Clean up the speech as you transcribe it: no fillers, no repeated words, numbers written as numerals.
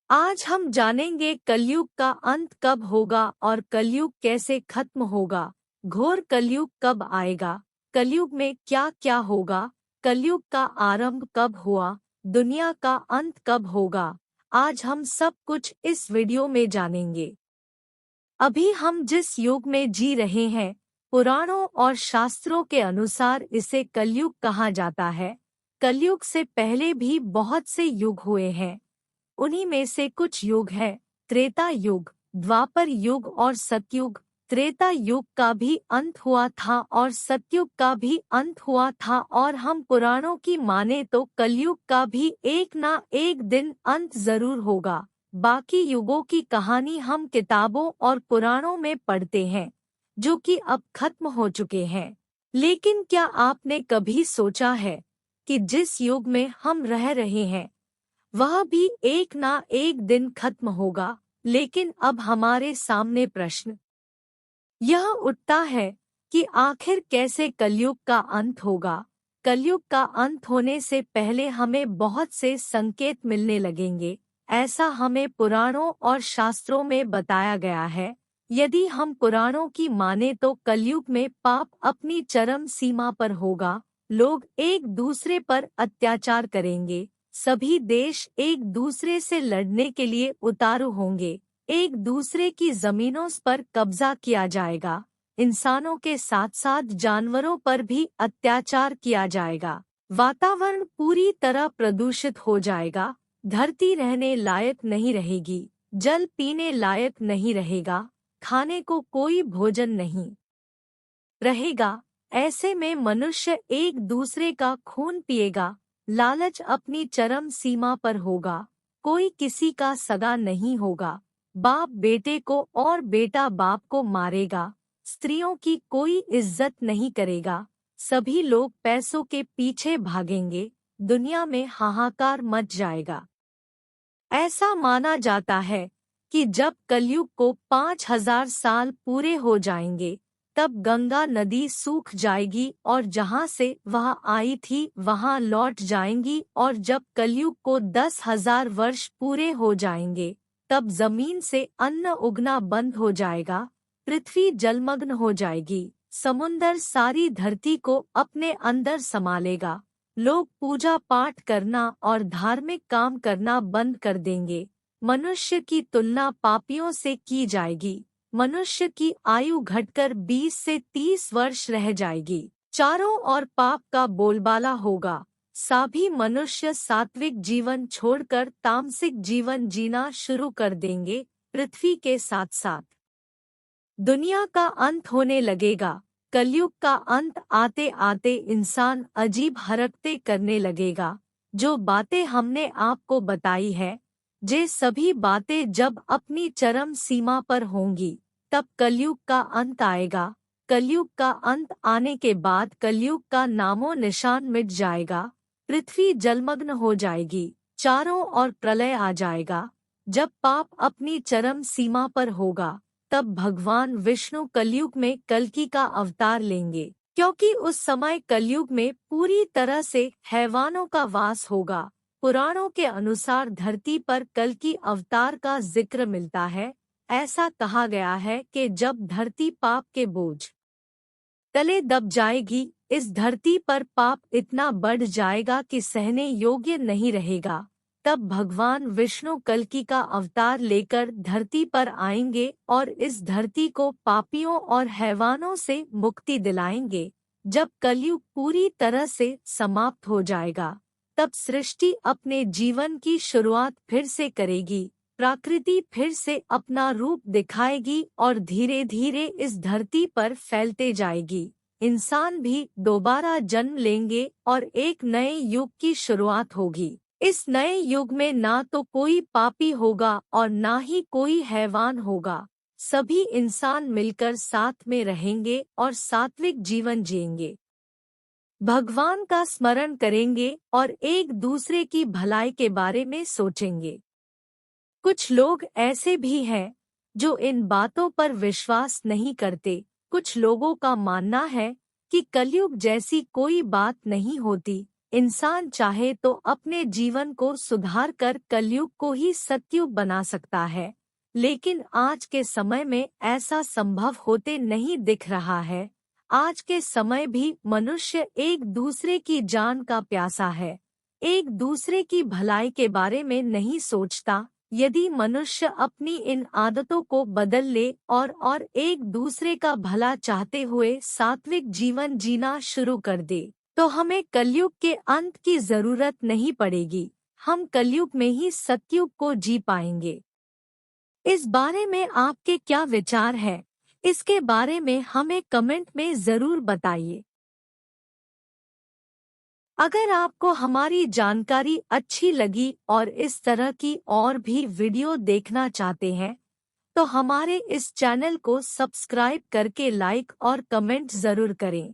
आज हम जानेंगे कलयुग का अंत कब होगा और कलयुग कैसे खत्म होगा। घोर कलयुग कब आएगा, कलयुग में क्या क्या होगा, कलयुग का आरंभ कब हुआ, दुनिया का अंत कब होगा। आज हम सब कुछ इस वीडियो में जानेंगे। अभी हम जिस युग में जी रहे हैं, पुराणों और शास्त्रों के अनुसार इसे कलयुग कहा जाता है। कलयुग से पहले भी बहुत से युग हुए हैं। उन्हीं में से कुछ युग है त्रेता युग, द्वापर युग और सतयुग। त्रेता युग का भी अंत हुआ था और सतयुग का भी अंत हुआ था, और हम पुराणों की माने तो कलयुग का भी एक ना एक दिन अंत जरूर होगा। बाकी युगों की कहानी हम किताबों और पुराणों में पढ़ते हैं, जो कि अब खत्म हो चुके हैं। लेकिन क्या आपने कभी सोचा है कि जिस युग में हम रह रहे हैं वह भी एक ना एक दिन खत्म होगा। लेकिन अब हमारे सामने प्रश्न यह उठता है कि आखिर कैसे कलयुग का अंत होगा। कलयुग का अंत होने से पहले हमें बहुत से संकेत मिलने लगेंगे, ऐसा हमें पुराणों और शास्त्रों में बताया गया है। यदि हम पुराणों की माने तो कलयुग में पाप अपनी चरम सीमा पर होगा। लोग एक दूसरे पर अत्याचार करेंगे, सभी देश एक दूसरे से लड़ने के लिए उतारू होंगे, एक दूसरे की जमीनों पर कब्जा किया जाएगा, इंसानों के साथ साथ जानवरों पर भी अत्याचार किया जाएगा। वातावरण पूरी तरह प्रदूषित हो जाएगा, धरती रहने लायक नहीं रहेगी, जल पीने लायक नहीं रहेगा, खाने को कोई भोजन नहीं रहेगा। ऐसे में मनुष्य एक दूसरे का खून पिएगा, लालच अपनी चरम सीमा पर होगा, कोई किसी का सगा नहीं होगा, बाप बेटे को और बेटा बाप को मारेगा, स्त्रियों की कोई इज्जत नहीं करेगा, सभी लोग पैसों के पीछे भागेंगे, दुनिया में हाहाकार मच जाएगा। ऐसा माना जाता है कि जब कलयुग को 5000 साल पूरे हो जाएंगे, तब गंगा नदी सूख जाएगी और जहाँ से वह आई थी वहाँ लौट जाएंगी, और जब कलयुग को 10,000 वर्ष पूरे हो जाएंगे, तब जमीन से अन्न उगना बंद हो जाएगा, पृथ्वी जलमग्न हो जाएगी, समुंदर सारी धरती को अपने अंदर समा लेगा, लोग पूजा पाठ करना और धार्मिक काम करना बंद कर देंगे, मनुष्य की तुलना पापियों से की जाएगी, मनुष्य की आयु घटकर 20 से 30 वर्ष रह जाएगी, चारों ओर पाप का बोलबाला होगा, सभी मनुष्य सात्विक जीवन छोड़कर तामसिक जीवन जीना शुरू कर देंगे। पृथ्वी के साथ साथ दुनिया का अंत होने लगेगा। कलयुग का अंत आते आते इंसान अजीब हरकतें करने लगेगा। जो बातें हमने आपको बताई है, ये सभी बातें जब अपनी चरम सीमा पर होंगी, तब कलयुग का अंत आएगा। कलयुग का अंत आने के बाद कलयुग का नामो निशान मिट जाएगा, पृथ्वी जलमग्न हो जाएगी, चारों ओर प्रलय आ जाएगा। जब पाप अपनी चरम सीमा पर होगा, तब भगवान विष्णु कलयुग में कल्कि का अवतार लेंगे, क्योंकि उस समय कलयुग में पूरी तरह से हैवानों का वास होगा। पुराणों के अनुसार धरती पर कल्कि अवतार का जिक्र मिलता है। ऐसा कहा गया है कि जब धरती पाप के बोझ तले दब जाएगी, इस धरती पर पाप इतना बढ़ जाएगा कि सहने योग्य नहीं रहेगा, तब भगवान विष्णु कल्कि का अवतार लेकर धरती पर आएंगे और इस धरती को पापियों और हैवानों से मुक्ति दिलाएंगे। जब कलयुग पूरी तरह से समाप्त हो जाएगा, तब सृष्टि अपने जीवन की शुरुआत फिर से करेगी, प्रकृति फिर से अपना रूप दिखाएगी और धीरे धीरे इस धरती पर फैलते जाएगी। इंसान भी दोबारा जन्म लेंगे और एक नए युग की शुरुआत होगी। इस नए युग में ना तो कोई पापी होगा और ना ही कोई हैवान होगा, सभी इंसान मिलकर साथ में रहेंगे और सात्विक जीवन जिएंगे, भगवान का स्मरण करेंगे और एक दूसरे की भलाई के बारे में सोचेंगे। कुछ लोग ऐसे भी हैं जो इन बातों पर विश्वास नहीं करते। कुछ लोगों का मानना है कि कलयुग जैसी कोई बात नहीं होती, इंसान चाहे तो अपने जीवन को सुधार कर कलयुग को ही सतयुग बना सकता है, लेकिन आज के समय में ऐसा संभव होते नहीं दिख रहा है। आज के समय भी मनुष्य एक दूसरे की जान का प्यासा है, एक दूसरे की भलाई के बारे में नहीं सोचता। यदि मनुष्य अपनी इन आदतों को बदल ले और एक दूसरे का भला चाहते हुए सात्विक जीवन जीना शुरू कर दे, तो हमें कलयुग के अंत की जरूरत नहीं पड़ेगी। हम कलयुग में ही सतयुग को जी पाएंगे। इस बारे में आपके क्या विचार है? इसके बारे में हमें कमेंट में जरूर बताइए। अगर आपको हमारी जानकारी अच्छी लगी और इस तरह की और भी वीडियो देखना चाहते हैं, तो हमारे इस चैनल को सब्सक्राइब करके लाइक और कमेंट जरूर करें।